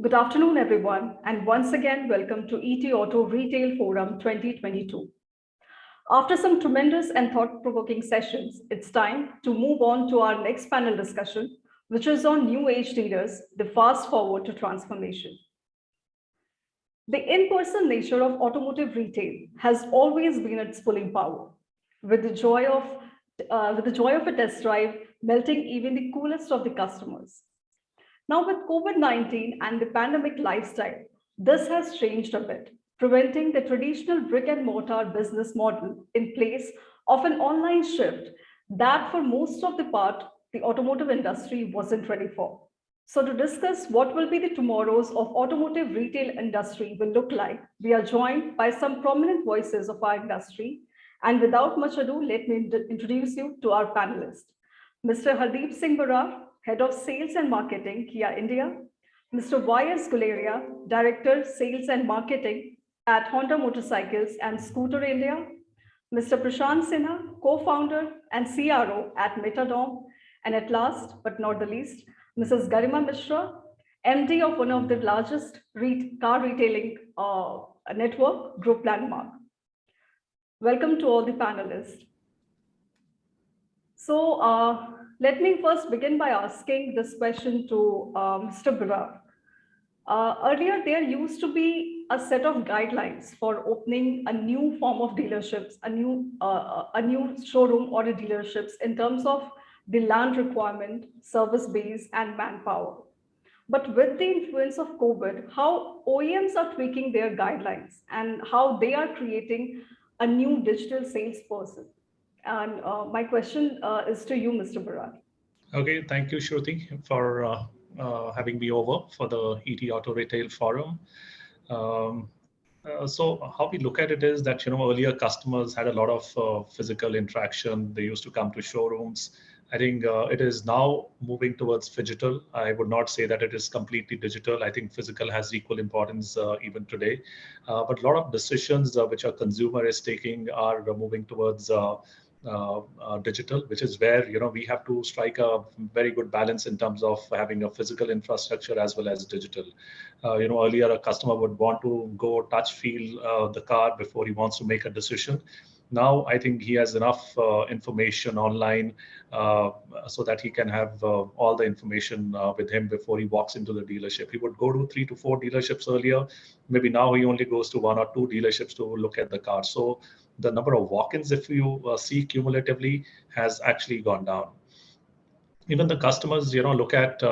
Good afternoon, everyone, and once again, welcome to ETAuto Retail Forum 2022. After some tremendous and thought-provoking sessions, it's time to move on to our next panel discussion, which is on new age leaders, the fast forward to transformation. The in-person nature of automotive retail has always been its pulling power, with the joy of a test drive melting even the coolest of the customers. Now, with COVID-19 and the pandemic lifestyle, this has changed a bit, preventing the traditional brick and mortar business model in place of an online shift that, for most of the part, the automotive industry wasn't ready for. So, to discuss what will be the tomorrows of automotive retail industry will look like, we are joined by some prominent voices of our industry. And without much ado, let me introduce you to our panelists. Mr. Hardeep Singh Brar, Head of Sales and Marketing, Kia India. Mr. S Guleria, Director, Sales and Marketing at Honda Motorcycles and Scooter India. Mr. Prashant Sinha, Co-founder and CRO at Metadome. And at last, but not the least, Mrs. Garima Misra, MD of one of the largest car retailing network, Group Landmark. Welcome to all the panelists. So let me first begin by asking this question to Mr. Brar. Earlier, there used to be a set of guidelines for opening a new form of dealerships, a new showroom or a dealerships in terms of the land requirement, service base, and manpower. But with the influence of COVID, how OEMs are tweaking their guidelines and how they are creating a new digital salesperson. And my question is to you, Mr. Brar. Okay, thank you, Shruti, for having me over for the ETAuto Retail Forum. So how we look at it is that, earlier customers had a lot of physical interaction. They used to come to showrooms. I think it is now moving towards digital. I would not say that it is completely digital. I think physical has equal importance even today. But a lot of decisions which a consumer is taking are moving towards digital, which is where we have to strike a very good balance in terms of having a physical infrastructure as well as digital. Earlier a customer would want to go touch, feel the car before he wants to make a decision. Now I think he has enough information online so that he can have all the information with him before he walks into the dealership. He would go to 3 to 4 dealerships earlier. Maybe now he only goes to 1 or 2 dealerships to look at the car. So the number of walk-ins, if you see cumulatively, has actually gone down. Even the customers, look at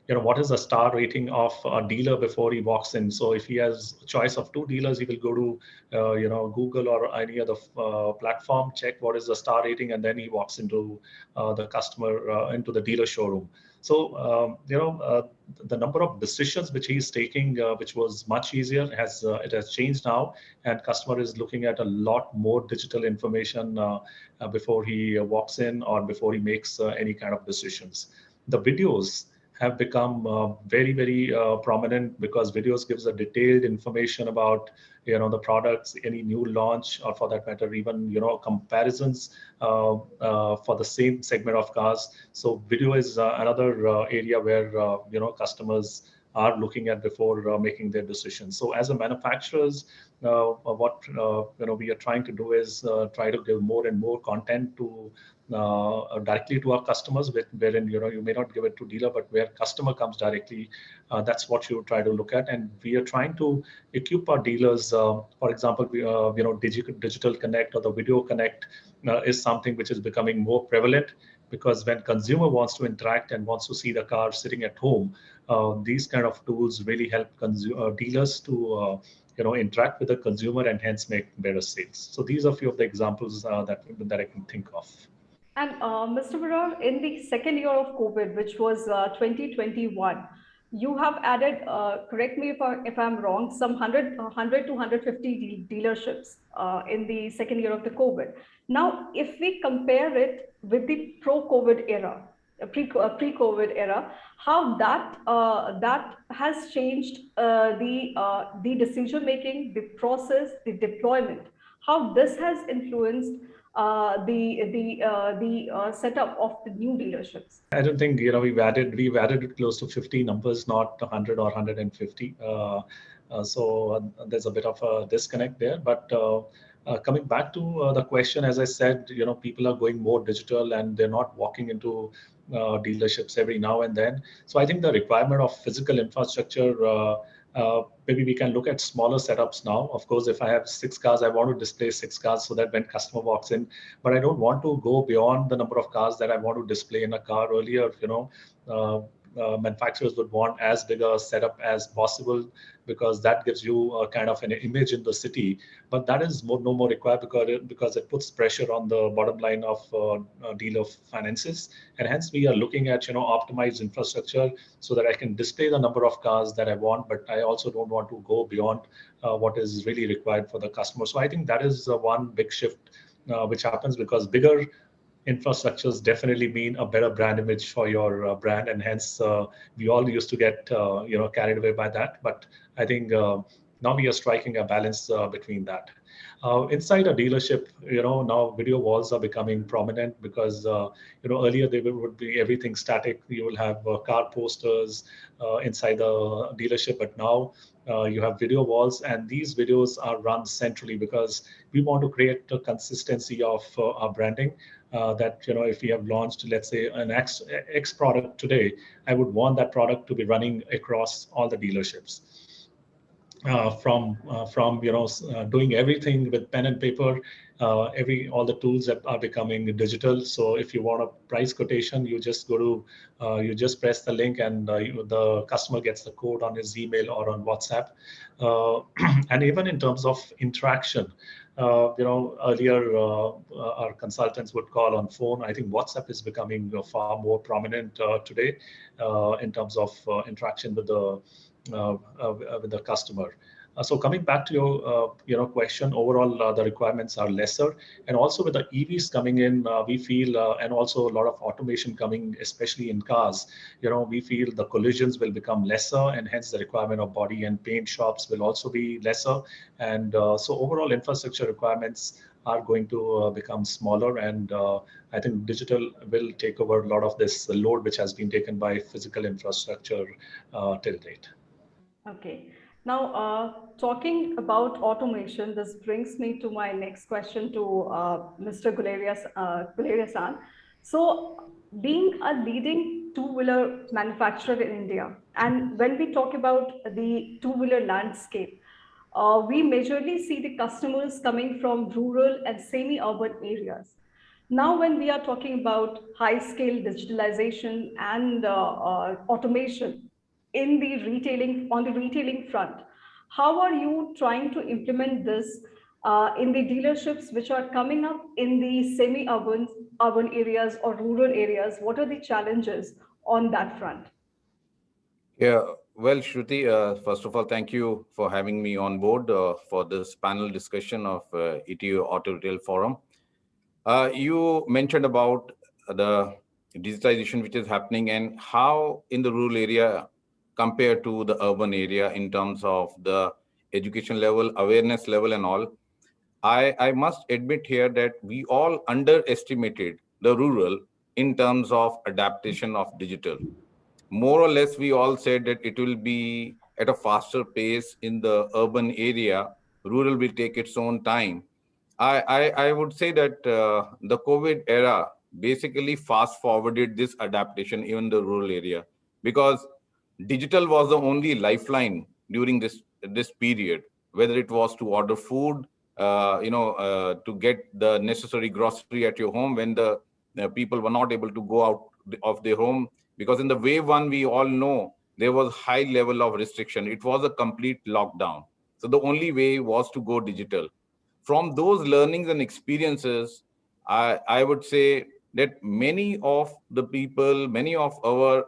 what is the star rating of a dealer before he walks in. So if he has a choice of 2 dealers, he will go to Google or any other platform, check what is the star rating, and then he walks into into the dealer showroom. So the number of decisions which he's taking, which was much easier, it has changed now, and customer is looking at a lot more digital information before he walks in or before he makes any kind of decisions. The videos have become very, very prominent because videos gives a detailed information about the products, any new launch, or for that matter, even comparisons for the same segment of cars. So video is another area where customers are looking at before making their decisions. So as a manufacturers, what we are trying to do is try to give more and more content to directly to our customers, wherein you may not give it to dealer, but where customer comes directly. That's what you try to look at, and we are trying to equip our dealers. For example, digital connect or the video connect is something which is becoming more prevalent, because when consumer wants to interact and wants to see the car sitting at home, these kind of tools really help dealers to interact with the consumer and hence make better sales. So these are a few of the examples that I can think of. And Mr. Brar, in the second year of COVID, which was 2021, you have added, correct me if I'm wrong, some 100 to 150 dealerships in the second year of the COVID. Now, if we compare it with the pro-COVID era, pre-COVID era, how that has changed the decision making, the process, the deployment, how this has influenced the setup of the new dealerships? I don't think we've added close to 50 numbers, not 100 or 150. So there's a bit of a disconnect there. But coming back to the question, as I said, people are going more digital and they're not walking into dealerships every now and then. So I think the requirement of physical infrastructure. Maybe we can look at smaller setups now. Of course, if I have 6 cars, I want to display 6 cars so that when customer walks in, but I don't want to go beyond the number of cars that I want to display in a car. Earlier, uh, manufacturers would want as big a setup as possible because that gives you a kind of an image in the city. But that is no more required because it puts pressure on the bottom line of dealer finances, and hence we are looking at optimized infrastructure so that I can display the number of cars that I want, but I also don't want to go beyond what is really required for the customer. So I think that is one big shift which happens because bigger infrastructures definitely mean a better brand image for your brand, and hence we all used to get carried away by that. But I think now we are striking a balance between that. Inside a dealership, now video walls are becoming prominent because earlier they would be everything static. You will have car posters inside the dealership, but now you have video walls, and these videos are run centrally because we want to create a consistency of our branding. That if we have launched, let's say, an X product today, I would want that product to be running across all the dealerships. From doing everything with pen and paper, every all the tools that are becoming digital. So if you want a price quotation, you just go to you just press the link, and the customer gets the code on his email or on WhatsApp. And even in terms of interaction, earlier our consultants would call on phone. I think WhatsApp is becoming far more prominent today in terms of interaction with the customer. So coming back to your question, overall the requirements are lesser, and also with the EVs coming in, we feel, and also a lot of automation coming, especially in cars. We feel the collisions will become lesser, and hence the requirement of body and paint shops will also be lesser, and so overall infrastructure requirements are going to become smaller, and I think digital will take over a lot of this load which has been taken by physical infrastructure till date. Okay. Now, talking about automation, this brings me to my next question to Mr. Guleria-san. So, being a leading two-wheeler manufacturer in India, and when we talk about the two-wheeler landscape, we majorly see the customers coming from rural and semi-urban areas. Now, when we are talking about high-scale digitalization and automation in the retailing, on the retailing front, how are you trying to implement this in the dealerships which are coming up in the urban areas or rural areas? What are the challenges on that front? Yeah, well, Shruti, first of all, thank you for having me on board for this panel discussion of ETO Auto Retail Forum. You mentioned about the digitization which is happening and how in the rural area compared to the urban area in terms of the education level, awareness level and all. I must admit here that we all underestimated the rural in terms of adaptation of digital. More or less, we all said that it will be at a faster pace in the urban area. Rural will take its own time. I would say that the COVID era basically fast forwarded this adaptation even the rural area because digital was the only lifeline during this period, whether it was to order food, to get the necessary grocery at your home when the people were not able to go out of their home, because in the wave one we all know there was high level of restriction. It was a complete lockdown, so the only way was to go digital. From those learnings and experiences, I would say that many of the people, many of our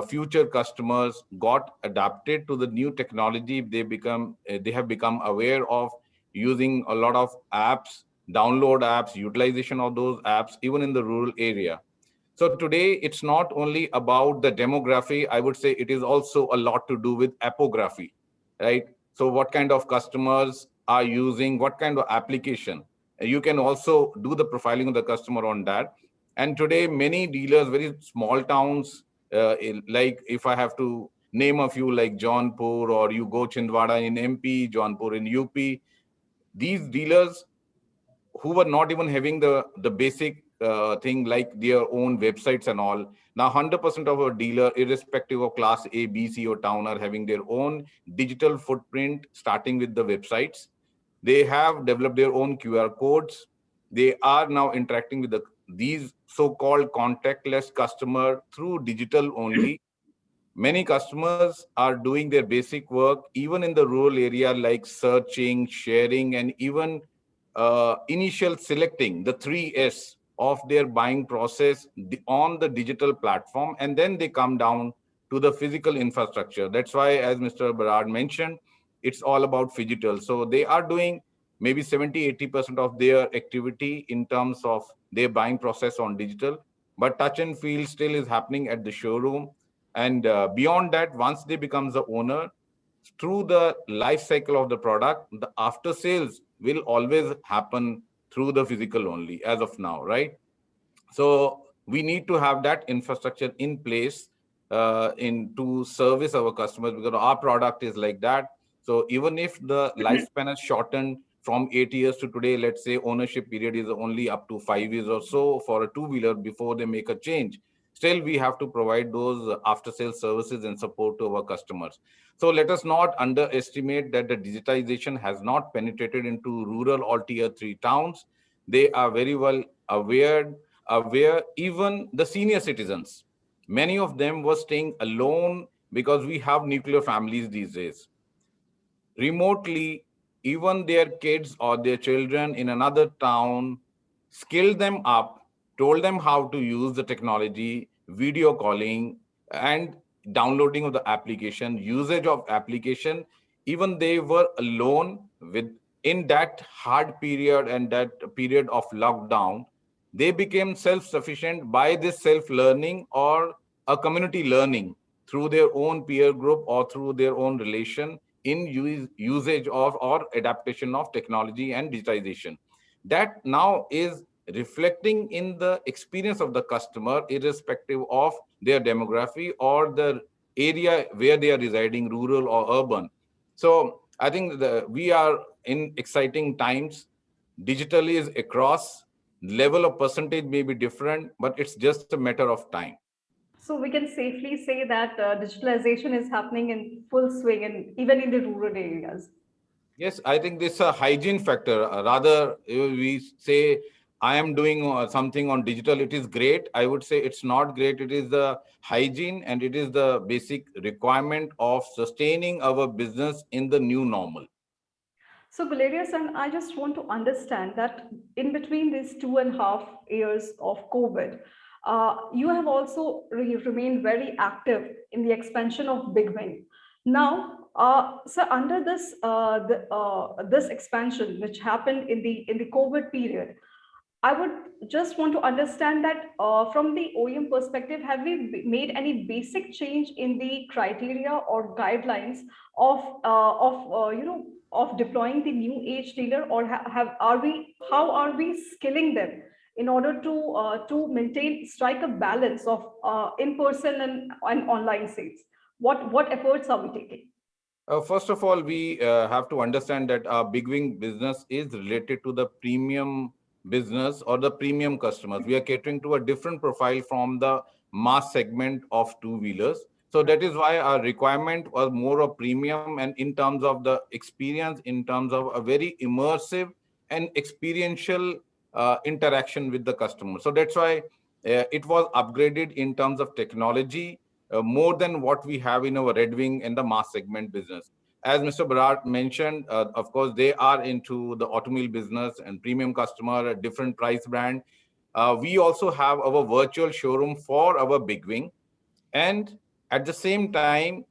future customers got adapted to the new technology. They have become aware of using a lot of apps, download apps, utilization of those apps, even in the rural area. So today, it's not only about the demography. I would say it is also a lot to do with apography, right? So what kind of customers are using what kind of application? You can also do the profiling of the customer on that. And today, many dealers, very small towns, like if I have to name a few, like Jaunpur, or you go Chhindwara in MP, Jaunpur in UP, these dealers who were not even having the basic thing like their own websites and all. Now 100% of our dealer, irrespective of class A, B, C or town, are having their own digital footprint, starting with the websites. They have developed their own QR codes. They are now interacting with these so-called contactless customer through digital only. Many customers are doing their basic work even in the rural area, like searching, sharing, and even initial selecting the 3S of their buying process on the digital platform, and then they come down to the physical infrastructure. That's why, as Mr. Brar mentioned, it's all about phygital. So they are doing maybe 70-80% of their activity in terms of their buying process on digital, but touch and feel still is happening at the showroom. And beyond that, once they become the owner, through the life cycle of the product, the after sales will always happen through the physical only as of now, right? So we need to have that infrastructure in place in to service our customers, because our product is like that. So even if the lifespan has shortened from 8 years to today, let's say ownership period is only up to 5 years or so for a two-wheeler before they make a change, still we have to provide those after-sales services and support to our customers. So let us not underestimate that the digitization has not penetrated into rural or tier 3 towns. They are very well aware, even the senior citizens, many of them were staying alone, because we have nuclear families these days. Remotely, even their kids or their children in another town, skilled them up, told them how to use the technology, video calling, and downloading of the application, usage of application. Even they were alone with in that hard period and that period of lockdown, they became self-sufficient by this self-learning or a community learning through their own peer group or through their own relation in usage of or adaptation of technology and digitization. That now is reflecting in the experience of the customer, irrespective of their demography or the area where they are residing, rural or urban. So I think we are in exciting times. Digital is across. Level of percentage may be different, but it's just a matter of time. So we can safely say that digitalization is happening in full swing, and even in the rural areas. Yes, I think this is a hygiene factor. Rather, we say, I am doing something on digital, it is great. I would say it's not great. It is the hygiene and it is the basic requirement of sustaining our business in the new normal. So, Guleria, and I just want to understand that in between these 2.5 years of COVID, you have also remained very active in the expansion of Big Wing. Now, so under this expansion, which happened in the COVID period, I would just want to understand that from the OEM perspective, have we made any basic change in the criteria or guidelines of deploying the new age dealer, or have are we how are we skilling them in order to maintain strike a balance of in person and online sales? What efforts are we taking? First of all, we have to understand that our big wing business is related to the premium business or the premium customers. We are catering to a different profile from the mass segment of two-wheelers. So that is why our requirement was more of premium, and in terms of the experience, in terms of a very immersive and experiential interaction with the customer. So that's why it was upgraded in terms of technology, more than what we have in our Red Wing and the mass segment business. As Mr. Brar mentioned, of course, they are into the automobile business and premium customer, a different price brand. We also have our virtual showroom for our Big Wing. And at the same time,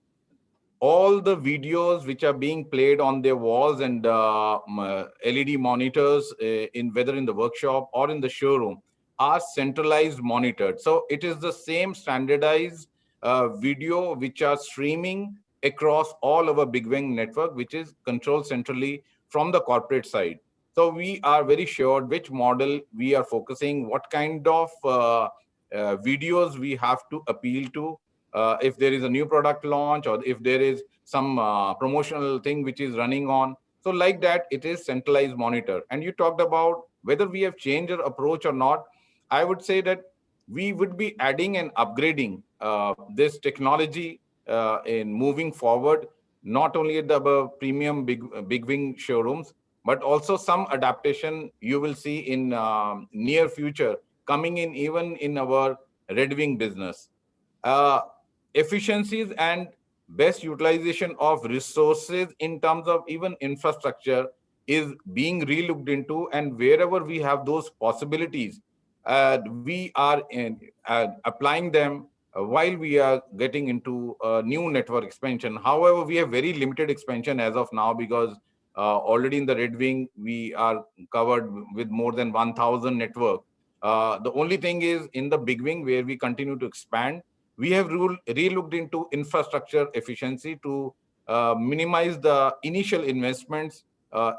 all the videos which are being played on their walls and LED monitors, in whether in the workshop or in the showroom, are centralized monitored. So it is the same standardized video which are streaming across all our Big Wing network, which is controlled centrally from the corporate side. So we are very sure which model we are focusing, what kind of videos we have to appeal to. If there is a new product launch or if there is some promotional thing which is running on. So like that, it is centralized monitor. And you talked about whether we have changed our approach or not. I would say that we would be adding and upgrading this technology in moving forward, not only at the premium big wing showrooms, but also some adaptation you will see in near future coming in even in our red wing business. uh, Efficiencies and best utilization of resources in terms of even infrastructure is being relooked into, and wherever we have those possibilities, we are applying them while we are getting into new network expansion. However, we have very limited expansion as of now, because already in the red wing we are covered with more than 1000 network. The only thing is in the big wing where we continue to expand, we have relooked into infrastructure efficiency to minimize the initial investments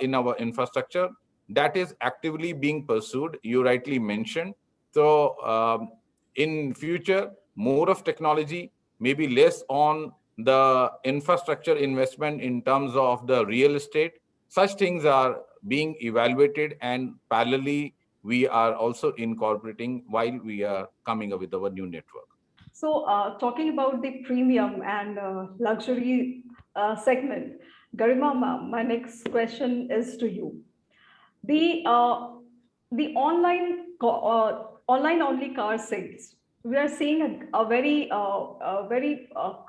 in our infrastructure. That is actively being pursued, you rightly mentioned. So in future, more of technology, maybe less on the infrastructure investment in terms of the real estate. Such things are being evaluated, and parallelly, we are also incorporating while we are coming up with our new network. So, talking about the premium and luxury segment, Garima, my next question is to you. The online only car sales, we are seeing a very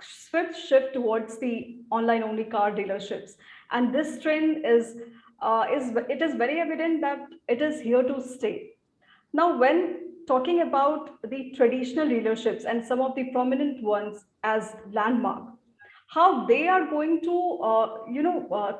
swift shift towards the online only car dealerships, and this trend is very evident that it is here to stay. Now, when talking about the traditional dealerships and some of the prominent ones as landmark, how they are going to,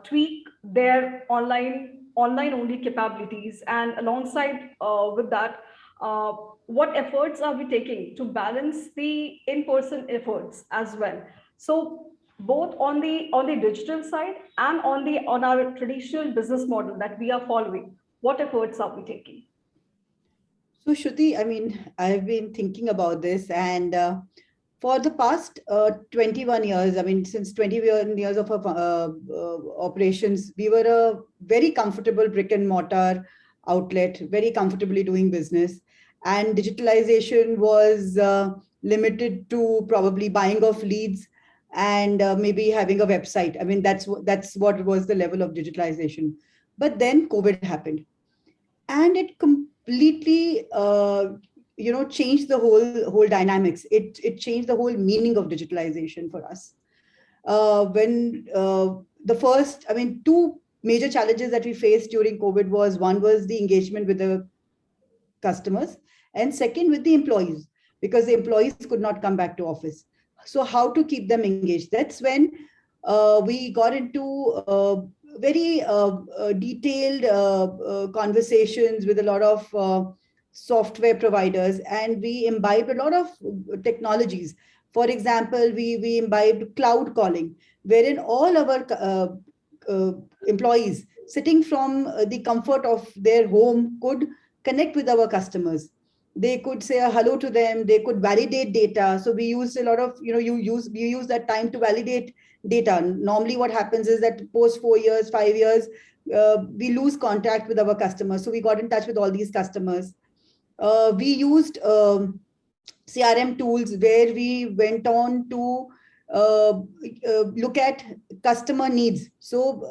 tweak their online only capabilities, and alongside with that, uh, what efforts are we taking to balance the in-person efforts as well? So both on the digital side and on our traditional business model that we are following, what efforts are we taking? So, Shruti, I mean, I've been thinking about this, and for the past 21 years, I mean, since 21 years of our operations, we were a very comfortable brick and mortar outlet, very comfortably doing business. And digitalization was limited to probably buying of leads and maybe having a website. I mean, that's what was the level of digitalization. But then COVID happened, and it completely changed the whole dynamics. It changed the whole meaning of digitalization for us. When the first, I mean, two major challenges that we faced during COVID was, one was the engagement with the customers, and second with the employees, because the employees could not come back to office. So how to keep them engaged? That's when we got into very detailed conversations with a lot of software providers, and we imbibed a lot of technologies. For example, we imbibed cloud calling, wherein all our uh, employees sitting from the comfort of their home could connect with our customers. They could say a hello to them, they could validate data. So we used a lot of, we use that time to validate data. Normally what happens is that post 4 years, 5 years, we lose contact with our customers. So we got in touch with all these customers. We used CRM tools where we went on to look at customer needs. So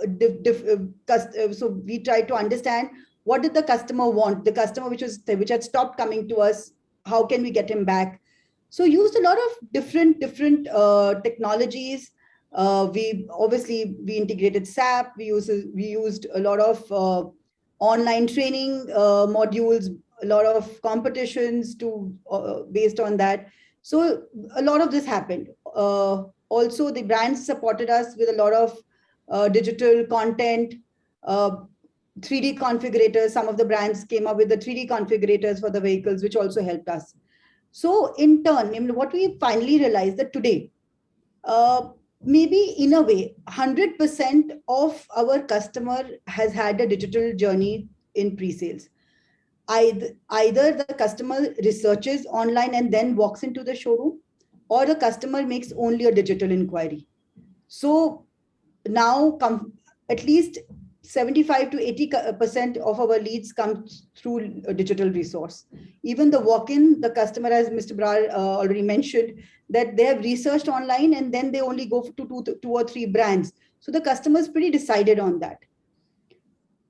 so we tried to understand, what did the customer want? The customer which had stopped coming to us, how can we get him back? So used a lot of different technologies. We integrated SAP. We used a lot of online training modules, a lot of competitions to based on that. So a lot of this happened. Also, the brands supported us with a lot of digital content, uh, 3D configurators. Some of the brands came up with the 3D configurators for the vehicles, which also helped us. So in turn, I mean, what we finally realized that today, uh, maybe in a way, 100% of our customer has had a digital journey in pre-sales. Either the customer researches online and then walks into the showroom, or the customer makes only a digital inquiry. So now at least 75 to 80% of our leads come through a digital resource. Even the walk-in, the customer, as Mr. Brar already mentioned, that they have researched online and then they only go to two or three brands. So the customer is pretty decided on that.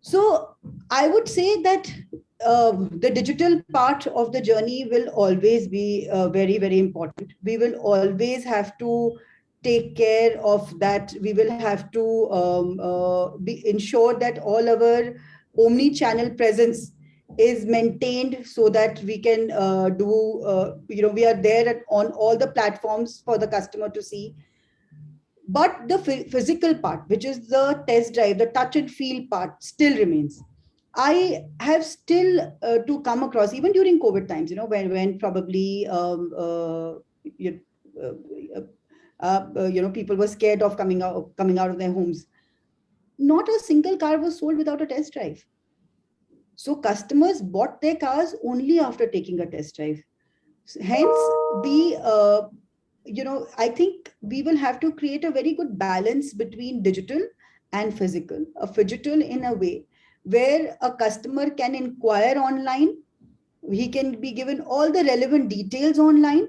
So I would say that the digital part of the journey will always be very, very important. We will always have to take care of that. We will have to ensure that all our omni-channel presence is maintained so that we can we are there on all the platforms for the customer to see. But the physical part, which is the test drive, the touch and feel part, still remains. I have still to come across, even during COVID times, when probably people were scared of coming out of their homes. Not a single car was sold without a test drive. So customers bought their cars only after taking a test drive. Hence, I think we will have to create a very good balance between digital and physical. A phygital in a way where a customer can inquire online, he can be given all the relevant details online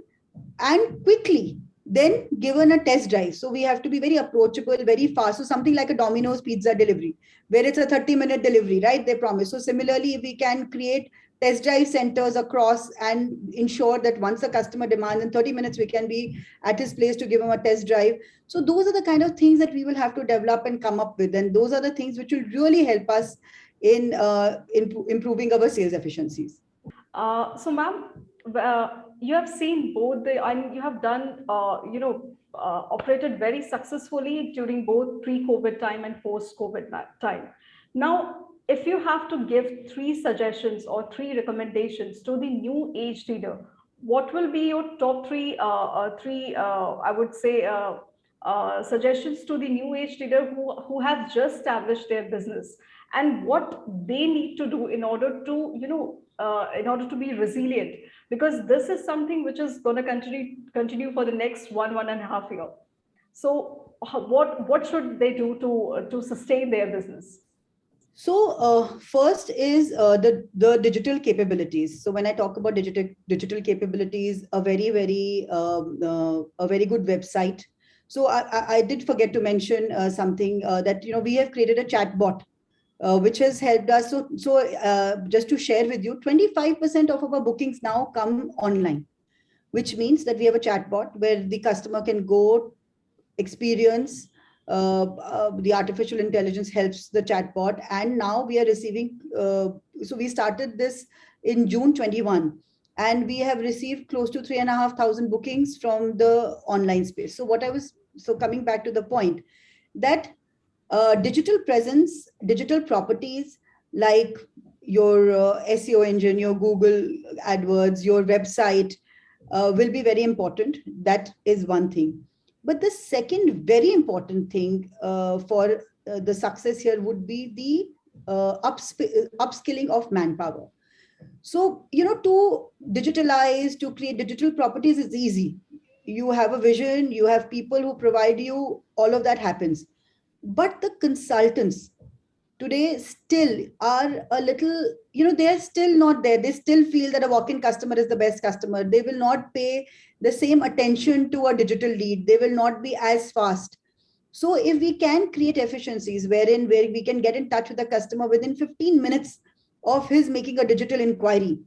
and quickly then given a test drive. So we have to be very approachable, very fast. So something like a Domino's pizza delivery, where it's a 30-minute delivery, right? They promise. So similarly, we can create test drive centers across and ensure that once a customer demands, in 30 minutes, we can be at his place to give him a test drive. So those are the kind of things that we will have to develop and come up with. And those are the things which will really help us in improving our sales efficiencies. So ma'am, you have seen both and you have done, operated very successfully during both pre-COVID time and post-COVID time. Now, if you have to give 3 suggestions or 3 recommendations to the new age leader, what will be your top 3, I would say, suggestions to the new age leader who have just established their business, and what they need to do in order to, in order to be resilient, because this is something which is going to continue for the next 1.5 years. So what should they do to sustain their business? So first is the digital capabilities. So when I talk about digital capabilities, a very good website. So I did forget to mention something that we have created a chat bot, which has helped us. So just to share with you, 25% of our bookings now come online, which means that we have a chat bot where the customer can go experience. The artificial intelligence helps the chatbot, and now we are receiving. So we started this in June 21, and we have received close to 3,500 bookings from the online space. So coming back to the point that digital presence, digital properties like your SEO engine, your Google AdWords, your website will be very important. That is one thing. But the second very important thing for the success here would be the upskilling of manpower. So, to digitalize, to create digital properties is easy. You have a vision, you have people who provide you, all of that happens. But the consultants today still are a little, they are still not there. They still feel that a walk-in customer is the best customer. They will not pay the same attention to a digital lead. They will not be as fast. So if we can create efficiencies where we can get in touch with the customer within 15 minutes of his making a digital inquiry,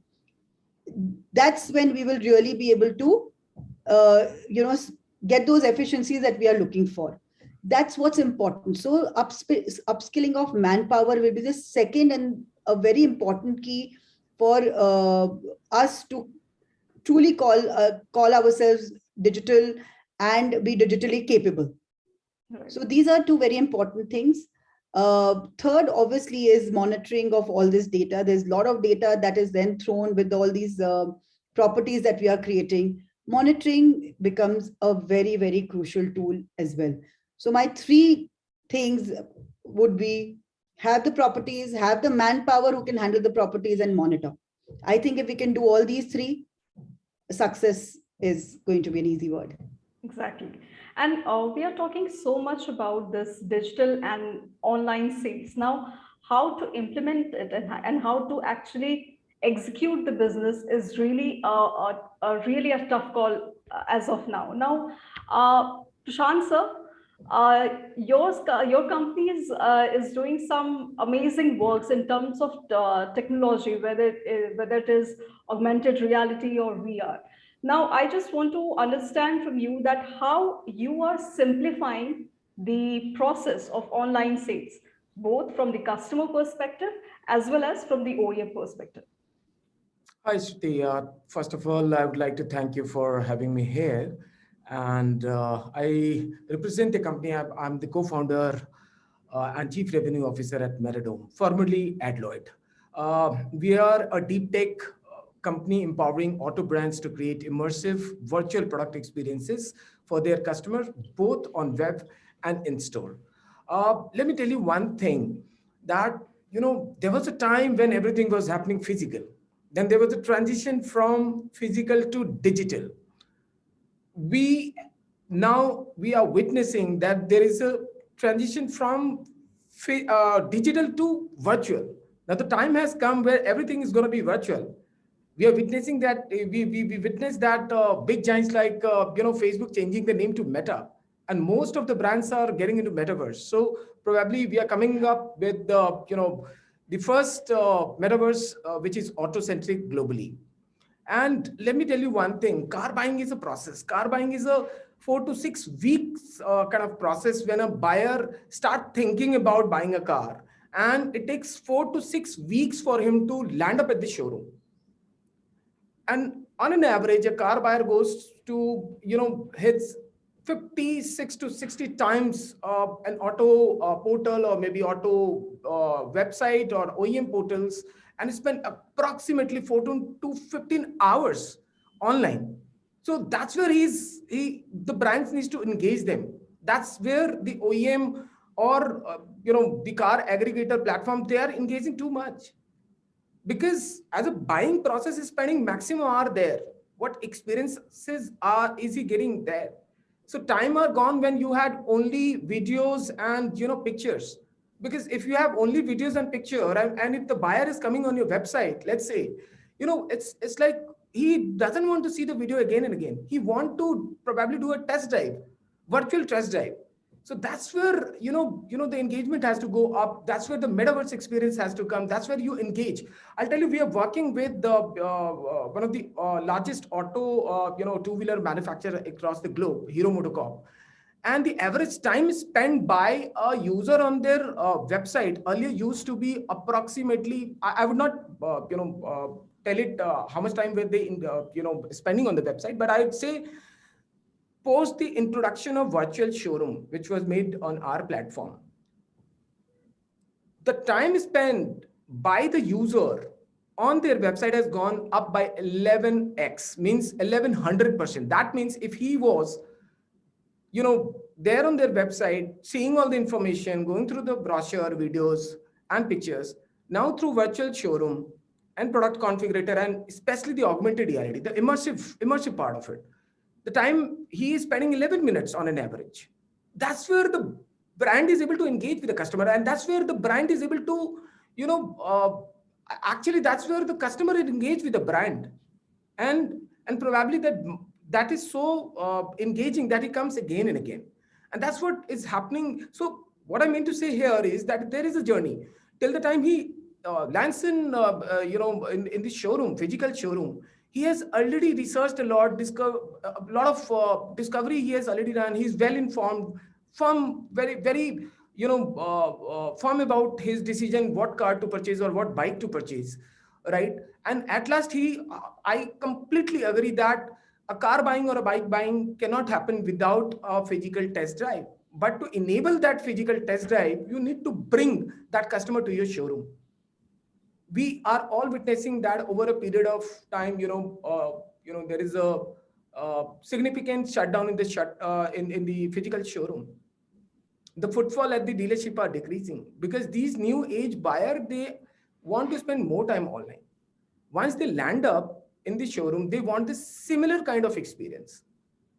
that's when we will really be able to, get those efficiencies that we are looking for. That's what's important. So upskilling of manpower will be the second and a very important key for us to truly call ourselves digital and be digitally capable. Right. So these are 2 very important things. Third, obviously, is monitoring of all this data. There's a lot of data that is then thrown with all these properties that we are creating. monitoring becomes a very, very crucial tool as well. So my three things would be: have the properties, have the manpower who can handle the properties, and monitor. I think if we can do all these three, success is going to be an easy word. Exactly. And we are talking so much about this digital and online sales. Now, how to implement it and how to actually execute the business is really really a tough call as of now. Now, Prashant sir, your company is doing some amazing works in terms of technology, whether it is augmented reality or VR. Now, I just want to understand from you that how you are simplifying the process of online sales, both from the customer perspective as well as from the OEM perspective. Hi, Shruti. First of all, I would like to thank you for having me here. And I represent the company. I'm the co-founder and chief revenue officer at Metadome, formerly Adloyd. We are a deep tech company empowering auto brands to create immersive virtual product experiences for their customers, both on web and in store. Let me tell you one thing that, there was a time when everything was happening physical. Then there was a transition from physical to digital. We we are witnessing that there is a transition from digital to virtual. Now the time has come where everything is going to be virtual. We are witnessing that we witnessed that big giants like Facebook changing the name to Meta, and most of the brands are getting into metaverse. So probably we are coming up with the first metaverse which is auto centric globally. And let me tell you one thing, car buying is a process. Car buying is a 4 to 6 weeks kind of process when a buyer start thinking about buying a car. And it takes 4 to 6 weeks for him to land up at the showroom. And on an average, a car buyer goes to, hits 56 to 60 times an auto portal or maybe auto website or OEM portals, and spend approximately 14 to 15 hours online. So that's where the brands needs to engage them. That's where the OEM or the car aggregator platform, they are engaging too much, because as a buying process is spending maximum hour there. What experiences is he getting there? So time are gone when you had only videos and pictures. Because if you have only videos and picture, and if the buyer is coming on your website, let's say, it's like he doesn't want to see the video again and again. He want to probably do a test drive, virtual test drive. So that's where the engagement has to go up. That's where the metaverse experience has to come. That's where you engage. I'll tell you, we are working with one of the largest auto two-wheeler manufacturer across the globe, Hero MotoCorp. And the average time spent by a user on their website earlier used to be approximately, I would not tell it how much time were they spending on the website, but I would say post the introduction of virtual showroom, which was made on our platform, the time spent by the user on their website has gone up by 11x, means 1100%. That means if he was there on their website, seeing all the information, going through the brochure, videos and pictures, now through virtual showroom and product configurator, and especially the augmented reality, the immersive part of it, the time he is spending 11 minutes on an average. That's where the brand is able to engage with the customer, and that's where the brand is able to, actually that's where the customer is engaged with the brand, and probably that is so engaging that he comes again and again, and that's what is happening. So what I mean to say here is that there is a journey till the time he lands in in the showroom, physical showroom. He has already researched a lot, a lot of discovery he has already done. He's well informed, firm, very firm about his decision, what car to purchase or what bike to purchase, right? And at last I completely agree that a car buying or a bike buying cannot happen without a physical test drive. But to enable that physical test drive, you need to bring that customer to your showroom. We are all witnessing that over a period of time. There is a significant shutdown in the physical showroom, the footfall at the dealership are decreasing because these new age buyer, they want to spend more time online. Once they land up in the showroom, they want this similar kind of experience.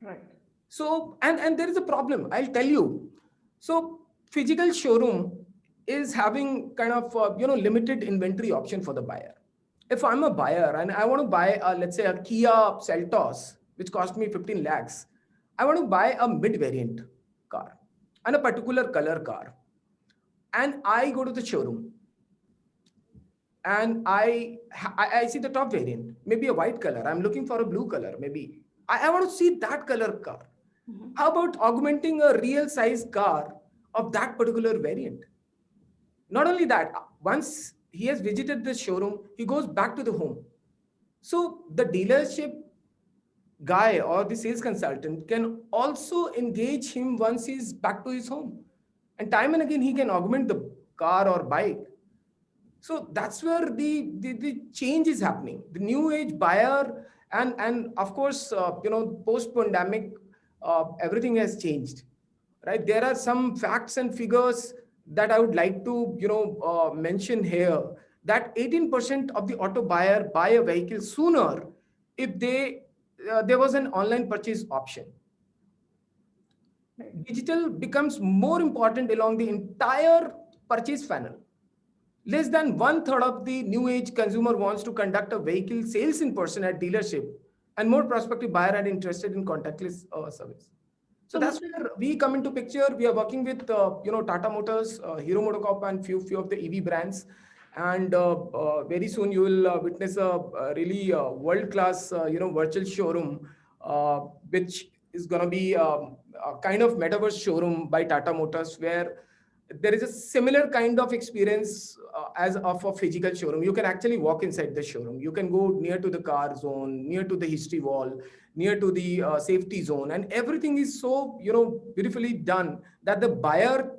Right. So, and there is a problem, I'll tell you. So physical showroom is having kind of limited inventory option for the buyer. If I'm a buyer and I want to buy let's say a Kia Seltos, which cost me 15 lakhs, I want to buy a mid variant car and a particular color car, and I go to the showroom and I see the top variant, maybe a white color. I'm looking for a blue color. Maybe I want to see that color car. Mhm. How about augmenting a real size car of that particular variant? Not only that, once he has visited the showroom, he goes back to the home. So the dealership guy or the sales consultant can also engage him once he's back to his home. And time and again, he can augment the car or bike. So that's where the change is happening. The new age buyer, and of course, post pandemic, everything has changed, right? There are some facts and figures that I would like to mention here. That 18% of the auto buyer buy a vehicle sooner if there was an online purchase option. Right. Digital becomes more important along the entire purchase funnel. Less than one third of the new age consumer wants to conduct a vehicle sales in person at dealership, and more prospective buyer are interested in contactless service. So So, that's Mr. where we come into picture. We are working with Tata Motors, Hero MotoCorp, and few of the EV brands. And very soon you will witness a really world class virtual showroom, which is going to be a kind of metaverse showroom by Tata Motors, where there is a similar kind of experience as of a physical showroom. You can actually walk inside the showroom. You can go near to the car zone, near to the history wall, near to the safety zone, and everything is so beautifully done that the buyer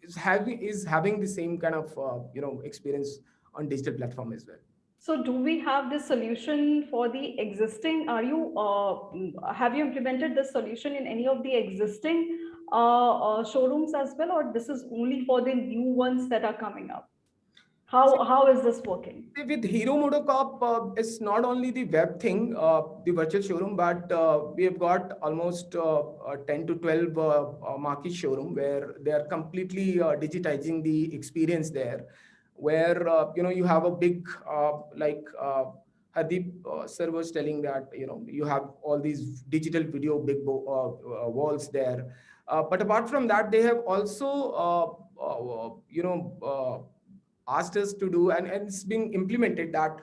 is having the same kind of experience on digital platform as well. So do we have this solution for the existing? Have you implemented this solution in any of the existing showrooms as well, or this is only for the new ones that are coming up? How is this working? With Hero MotoCorp, it's not only the web thing, the virtual showroom, but we have got almost 10 to 12 marquee showroom where they are completely digitizing the experience there, where you have a big Hardeep sir was telling that you have all these digital video big walls there, but apart from that, they have also asked us to do, and it's being implemented that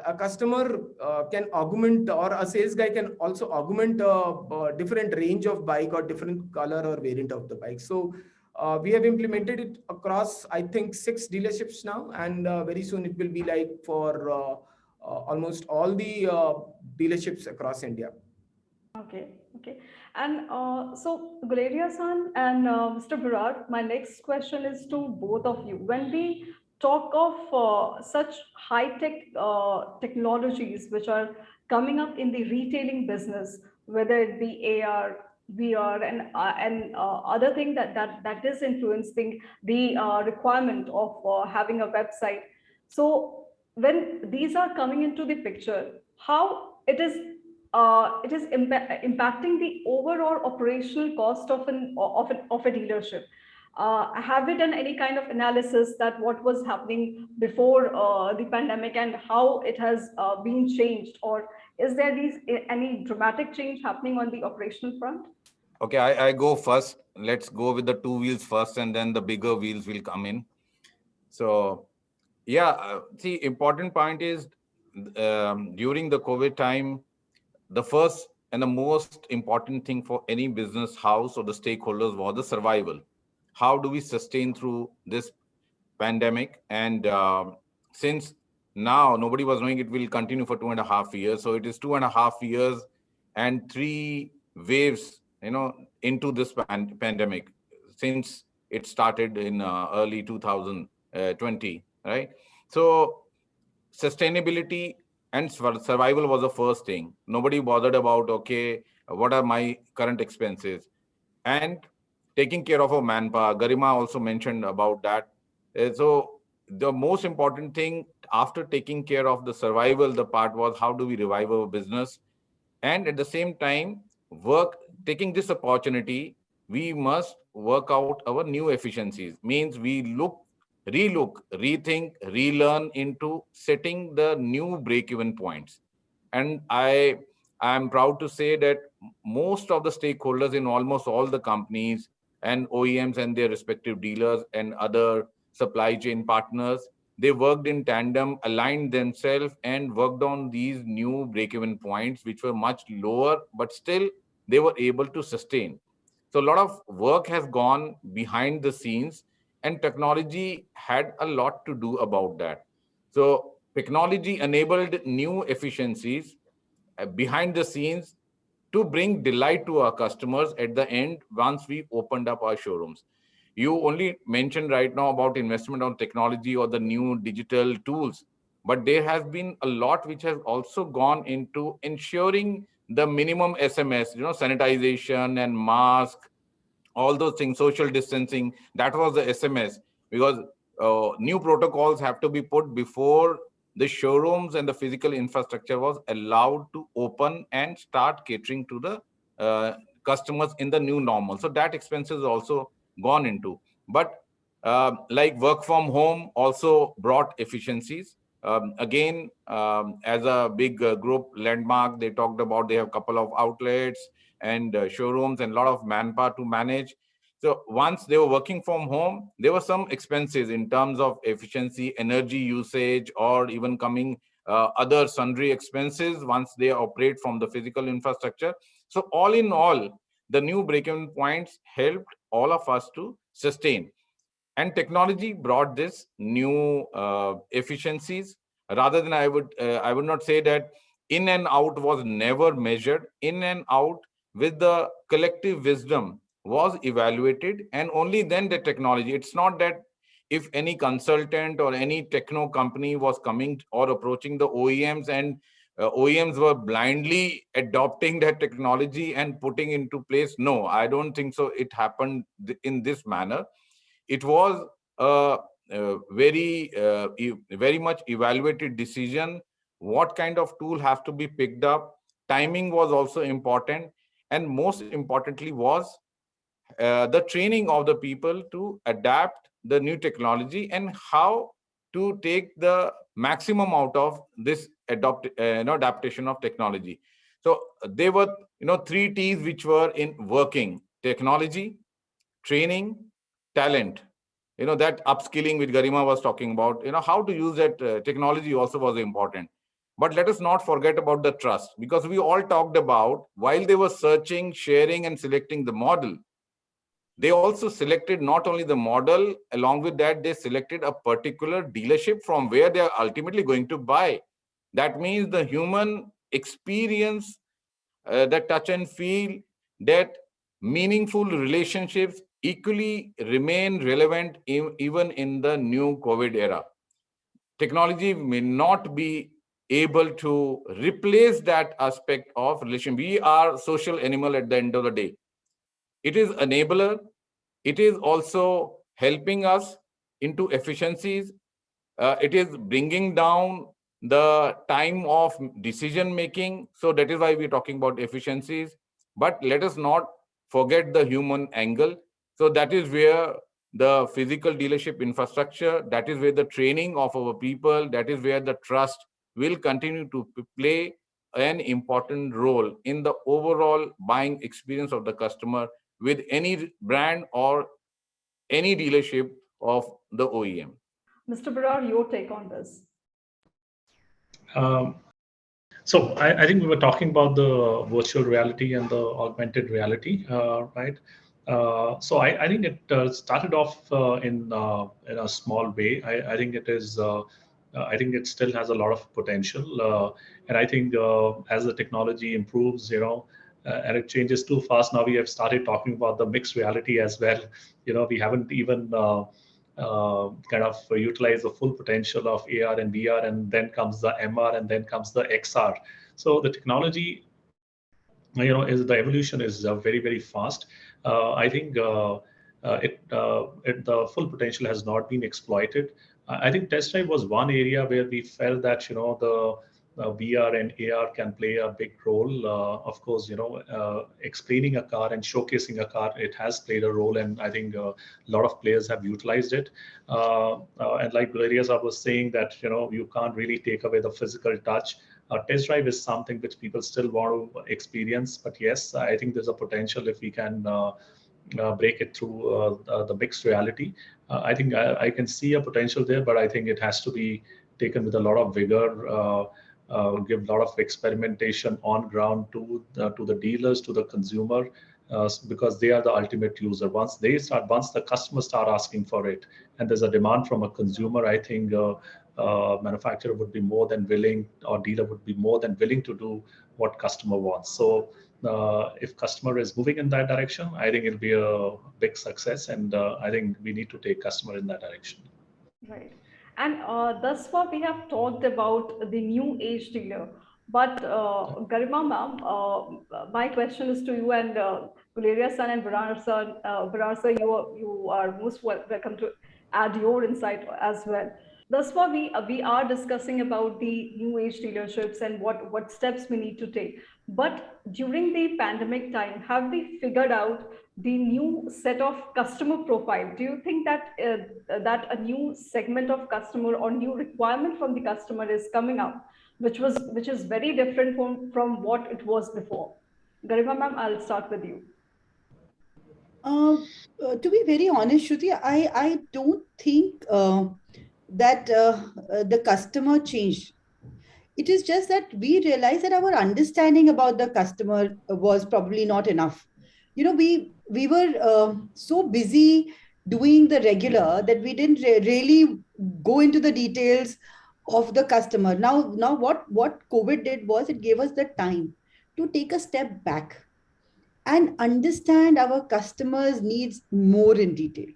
a customer can augment, or a sales guy can also augment a different range of bike or different color or variant of the bike. So we have implemented it across, I think, 6 dealerships now, and very soon it will be like for almost all the dealerships across India. Okay, okay. And so, Guleria-san and Mr. Brar, my next question is to both of you. When we talk of such high-tech technologies which are coming up in the retailing business, whether it be AR, VR, and other thing that is influencing the requirement of having a website. So, when these are coming into the picture, how it is impacting the overall operational cost of a dealership. Have we done any kind of analysis that what was happening before the pandemic and how it has been changed, or is there any dramatic change happening on the operational front? Okay, I go first. Let's go with the 2 wheels first, and then the bigger wheels will come in. So, yeah, see, important point is during the COVID time, the first and the most important thing for any business house or the stakeholders was the survival. How do we sustain through this pandemic? And since now nobody was knowing it will continue for 2.5 years, so it is 2.5 years and 3 waves, into this pandemic since it started in early 2020, right? So sustainability and survival was the first thing. Nobody bothered about, okay, what are my current expenses? And taking care of our manpower. Garima also mentioned about that. So the most important thing after taking care of the survival, the part was how do we revive our business? And at the same time, taking this opportunity, we must work out our new efficiencies. Means we rethink, relearn into setting the new break-even points. And I'm proud to say that most of the stakeholders in almost all the companies and OEMs and their respective dealers and other supply chain partners, they worked in tandem, aligned themselves, and worked on these new break-even points, which were much lower, but still they were able to sustain. So a lot of work has gone behind the scenes, and technology had a lot to do about that. So technology enabled new efficiencies behind the scenes to bring delight to our customers at the end once we opened up our showrooms. You only mentioned right now about investment on technology or the new digital tools, but there has been a lot which has also gone into ensuring the minimum SMS, sanitization and mask, all those things, social distancing. That was the SMS, because new protocols have to be put before the showrooms and the physical infrastructure was allowed to open and start catering to the customers in the new normal. So that expenses also gone into. But like work from home also brought efficiencies. Again, as a big group landmark, they talked about they have a couple of outlets and showrooms and a lot of manpower to manage. So once they were working from home, there were some expenses in terms of efficiency, energy usage, or even coming other sundry expenses once they operate from the physical infrastructure. So all in all, the new break-even points helped all of us to sustain. And technology brought this new efficiencies. Rather than I would not say that in and out was never measured. In and out with the collective wisdom was evaluated, and only then the technology. It's not that if any consultant or any techno company was coming or approaching the OEMs, and OEMs were blindly adopting that technology and putting into place. No, I don't think so. It happened in this manner. It was a very much evaluated decision. What kind of tool has to be picked up? Timing was also important, and most importantly was the training of the people to adapt the new technology and how to take the maximum out of this adaptation of technology. So there were three T's which were in working: technology, training, talent. That upskilling which Garima was talking about, how to use that technology also was important. But let us not forget about the trust, because we all talked about while they were searching, sharing, and selecting the model, they also selected not only the model, along with that, they selected a particular dealership from where they are ultimately going to buy. That means the human experience, that touch and feel, that meaningful relationships equally remain relevant even in the new COVID era. Technology may not be able to replace that aspect of relation. We are social animal at the end of the day. It is enabler. It is also helping us into efficiencies. It is bringing down the time of decision making. So that is why we're talking about efficiencies. But let us not forget the human angle. So that is where the physical dealership infrastructure, that is where the training of our people, that is where the trust will continue to play an important role in the overall buying experience of the customer with any brand or any dealership of the OEM. Mr. Brar, your take on this. Um, so I think we were talking about the virtual reality and the augmented reality, right? So I think it started off in a small way. I think it is. I think it still has a lot of potential, and I think as the technology improves, and it changes too fast. Now we have started talking about the mixed reality as well. We haven't even kind of utilize the full potential of AR and VR, and then comes the MR, and then comes the XR. So the technology, is the evolution is very, very fast. I think the full potential has not been exploited. I think test drive was one area where we felt that the VR and AR can play a big role. Of course, explaining a car and showcasing a car, it has played a role, and I think a lot of players have utilized it. And like Guleria was saying, that you can't really take away the physical touch. Test drive is something which people still want to experience, but yes, I think there's a potential if we can break it through the mixed reality. I think I can see a potential there, but I think it has to be taken with a lot of vigor. Give a lot of experimentation on ground to the dealers, to the consumer, because they are the ultimate user. Once the customers start asking for it, and there's a demand from a consumer, I think manufacturer would be more than willing, or dealer would be more than willing to do what customer wants. So if customer is moving in that direction, I think it'll be a big success, and I think we need to take customer in that direction. Right. And thus far we have talked about the new age dealer. But Garima ma'am, my question is to you, and Guleria sir and Brar sir, you are most welcome to add your insight as well. Thus far, we are discussing about the new age dealerships and what steps we need to take. But during the pandemic time, have we figured out the new set of customer profile? Do you think that that a new segment of customer or new requirement from the customer is coming up, which is very different from what it was before? Garima ma'am, I'll start with you. To be very honest, Shruti, I don't think that the customer changed. It is just that we realized that our understanding about the customer was probably not enough. We were so busy doing the regular that we didn't really go into the details of the customer. Now what COVID did was it gave us the time to take a step back and understand our customers' needs more in detail.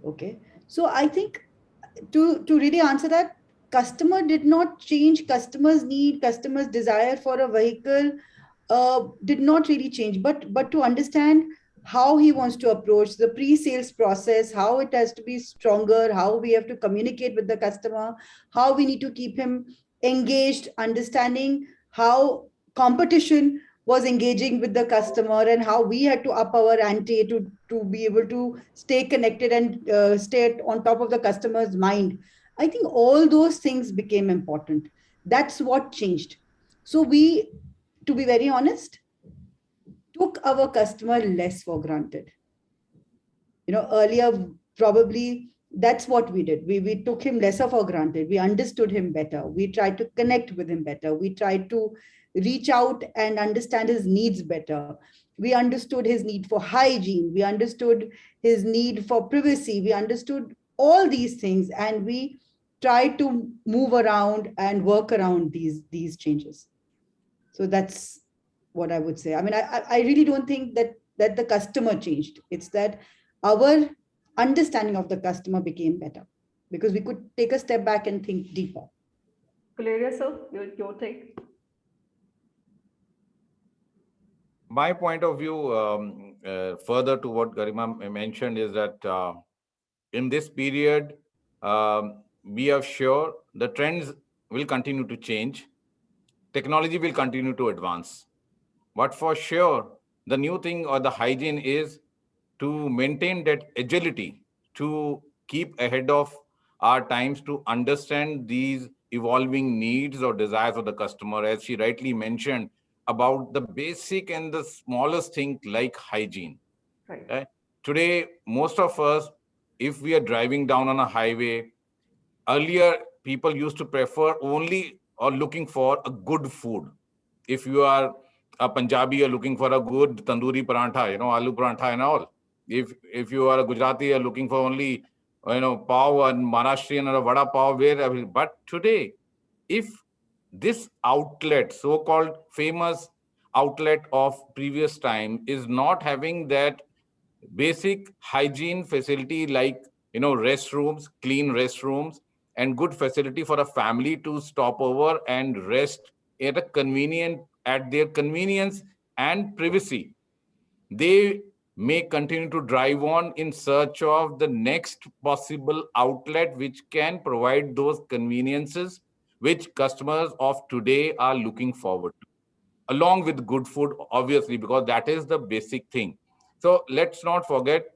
Okay, so I think to really answer that, customer did not change. Customers' need, customers' desire for a vehicle did not really change, but to understand how he wants to approach the pre-sales process, how it has to be stronger, how we have to communicate with the customer, how we need to keep him engaged, understanding how competition was engaging with the customer, and how we had to up our ante to be able to stay connected and stay on top of the customer's mind. I think all those things became important. That's what changed. So we, to be very honest, took our customer less for granted. Earlier, probably that's what we did. We took him lesser for granted. We understood him better. We tried to connect with him better. We tried to reach out and understand his needs better. We understood his need for hygiene. We understood his need for privacy. We understood all these things, and we tried to move around and work around these changes. So that's what I would say. I mean, I really don't think that the customer changed. It's that our understanding of the customer became better because we could take a step back and think deeper. Guleria sir, your take. My point of view, further to what Garima mentioned, is that in this period, we are sure the trends will continue to change. Technology will continue to advance. But for sure, the new thing or the hygiene is to maintain that agility, to keep ahead of our times, to understand these evolving needs or desires of the customer, as she rightly mentioned, about the basic and the smallest thing like hygiene. Right. Today, most of us, if we are driving down on a highway, earlier people used to prefer only or looking for a good food. If you are a Punjabi, you're looking for a good tandoori parantha, aloo parantha and all. If you are a Gujarati, you're looking for only, pav and Maharashtrian or a vada pav. But today, if this outlet, so-called famous outlet of previous time, is not having that basic hygiene facility like restrooms, clean restrooms, and good facility for a family to stop over and rest at their convenience and privacy. They may continue to drive on in search of the next possible outlet which can provide those conveniences which customers of today are looking forward to, along with good food, obviously, because that is the basic thing. So let's not forget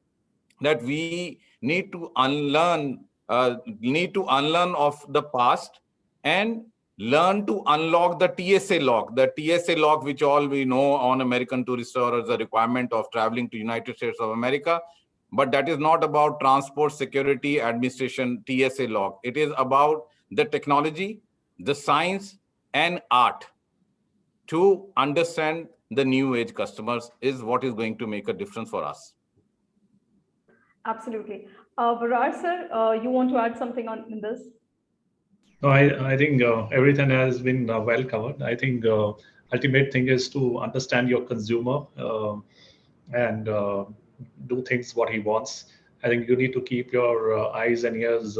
that we need to unlearn of the past and learn to unlock the TSA lock. The TSA lock, which all we know on American Tourister, is a requirement of traveling to United States of America. But that is not about Transport Security Administration TSA lock. It is about the technology, the science, and art to understand the new age customers is what is going to make a difference for us. Absolutely. Brar sir, you want to add something on in this? No, I think everything has been well covered. I think ultimate thing is to understand your consumer and do things what he wants. I think you need to keep your eyes and ears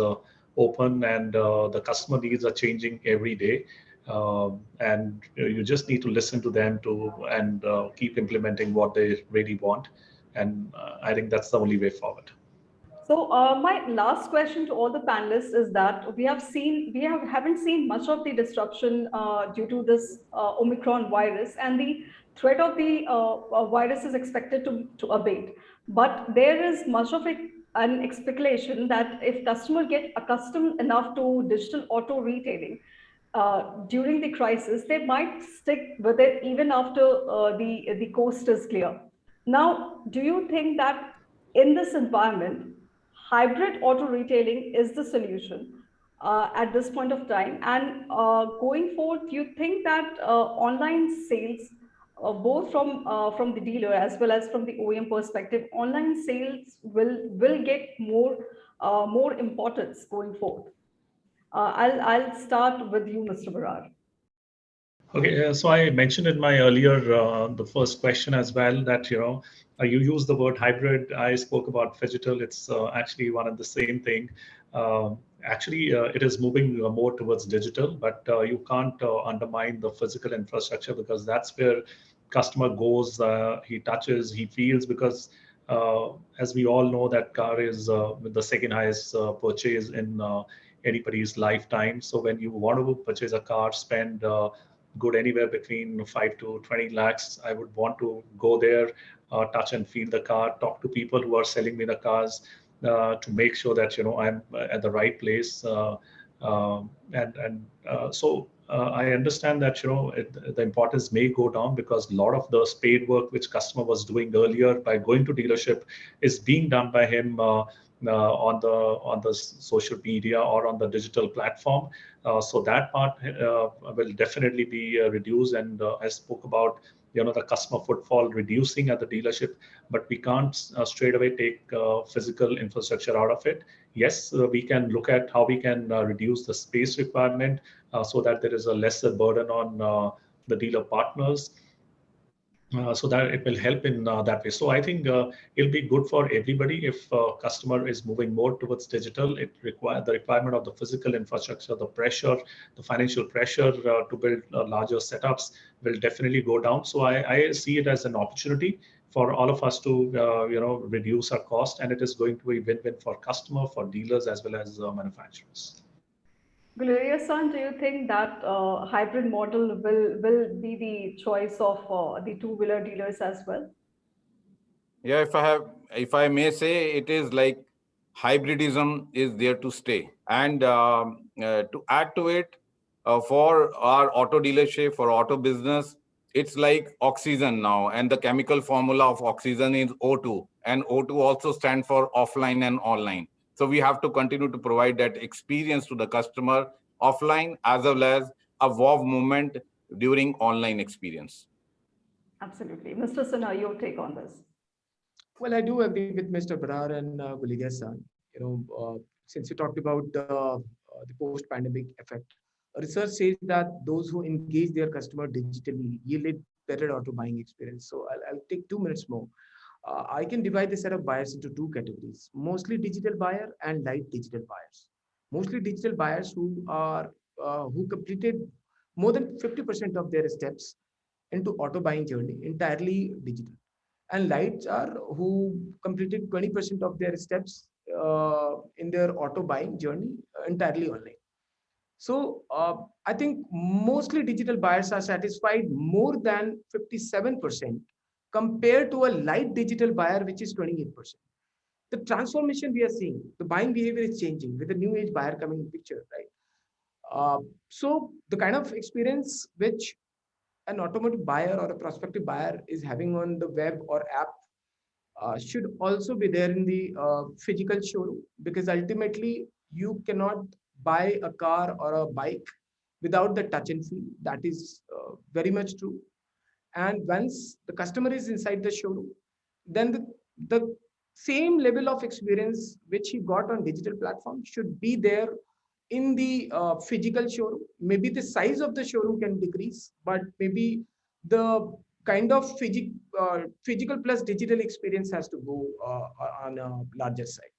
open, and the customer needs are changing every day. And you just need to listen to them and keep implementing what they really want. And I think that's the only way forward. So my last question to all the panelists is that haven't seen much of the disruption due to this Omicron virus, and the threat of the virus is expected to abate. But there is much of it an speculation that if customers get accustomed enough to digital auto retailing during the crisis, they might stick with it even after the coast is clear. Now, do you think that in this environment, hybrid auto retailing is the solution at this point of time? And going forward, do you think that online sales, both from the dealer as well as from the OEM perspective, online sales will get more importance going forward? I'll start with you, Mr. Brar. Okay, so I mentioned in my earlier, the first question as well that, you use the word hybrid. I spoke about phygital. It's actually one and the same thing. Actually, it is moving more towards digital, but you can't undermine the physical infrastructure, because that's where customer goes, he touches, he feels, because as we all know, that car is the second highest purchase in anybody's lifetime. So when you want to purchase a car, spend good anywhere between 5 to 20 lakhs. I would want to go there, touch and feel the car, talk to people who are selling me the cars, to make sure that I'm at the right place. So I understand that the importance may go down, because a lot of the spade work which customer was doing earlier by going to dealership is being done by him on the social media or on the digital platform. So that part will definitely be reduced. And I spoke about the customer footfall reducing at the dealership, but we can't straight away take physical infrastructure out of it. Yes, we can look at how we can reduce the space requirement so that there is a lesser burden on the dealer partners. So that it will help in that way. So I think it'll be good for everybody if customer is moving more towards digital. It require the requirement of the physical infrastructure, the pressure, the financial pressure to build larger setups will definitely go down. So I see it as an opportunity for all of us to reduce our cost, and it is going to be win-win for customer, for dealers, as well as manufacturers. Guleria-san, do you think that hybrid model will be the choice of the two-wheeler dealers as well? Yeah, if I may say, it is like hybridism is there to stay. And to add to it, for our auto dealership, for auto business, it's like oxygen now. And the chemical formula of oxygen is O2. And O2 also stands for offline and online. So we have to continue to provide that experience to the customer offline, as well as a wow moment during online experience. Absolutely. Mr. Sinha, your take on this. Well, I do agree with Mr. Brar and Guliga-san. Since you talked about the post-pandemic effect, research says that those who engage their customer digitally yielded better auto buying experience. So I'll take 2 minutes more. I can divide the set of buyers into two categories: mostly digital buyer and light digital buyers. Mostly digital buyers who completed more than 50% of their steps into auto buying journey entirely digital, and lights are who completed 20% of their steps in their auto buying journey entirely online. So I think mostly digital buyers are satisfied more than 57% compared to a light digital buyer, which is 28%. The transformation we are seeing, the buying behavior is changing with the new age buyer coming in picture, right? So the kind of experience which an automotive buyer or a prospective buyer is having on the web or app should also be there in the physical showroom, because ultimately you cannot buy a car or a bike without the touch and feel. That is very much true. And once the customer is inside the showroom, then the same level of experience which he got on digital platform should be there in the physical showroom. Maybe the size of the showroom can decrease, but maybe the kind of physical plus digital experience has to go on a larger side.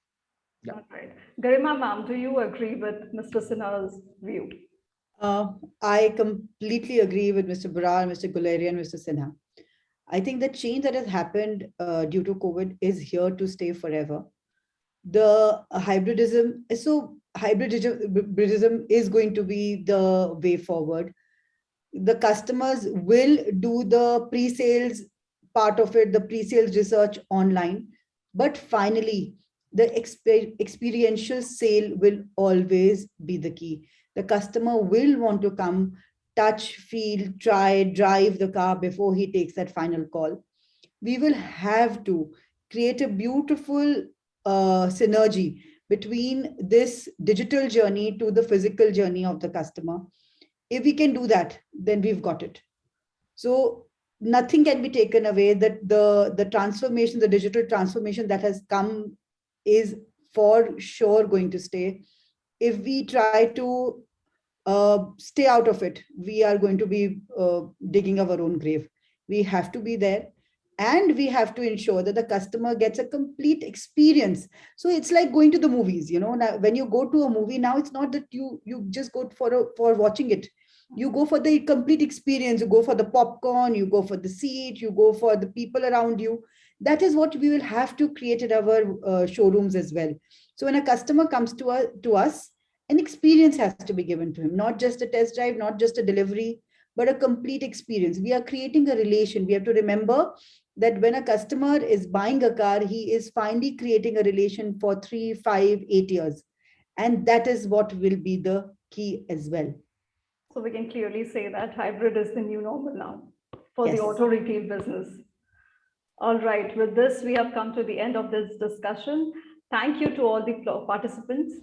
Yeah. All right. Garima ma'am, do you agree with Mr. Sinha's view? I completely agree with Mr. Brar, Mr. Guleria, and Mr. Sinha. I think the change that has happened due to COVID is here to stay forever. The hybridism is going to be the way forward. The customers will do the pre-sales part of it, the pre-sales research online, but finally the experiential sale will always be the key. The customer will want to come, touch, feel, try, drive the car before he takes that final call. We will have to create a beautiful synergy between this digital journey to the physical journey of the customer. If we can do that, then we've got it. So nothing can be taken away. That the transformation, the digital transformation that has come is for sure going to stay. If we try to stay out of it, we are going to be digging our own grave. We have to be there, and we have to ensure that the customer gets a complete experience. So it's like going to the movies. Now when you go to a movie, now it's not that you just go for watching it. You go for the complete experience. You go for the popcorn, you go for the seat, you go for the people around you. That is what we will have to create in our showrooms as well. So when a customer comes to us, an experience has to be given to him, not just a test drive, not just a delivery, but a complete experience. We are creating a relation. We have to remember that when a customer is buying a car, he is finally creating a relation for 3, 5, 8 years. And that is what will be the key as well. So we can clearly say that hybrid is the new normal now for Yes. the auto retail business. All right, with this, we have come to the end of this discussion. Thank you to all the participants.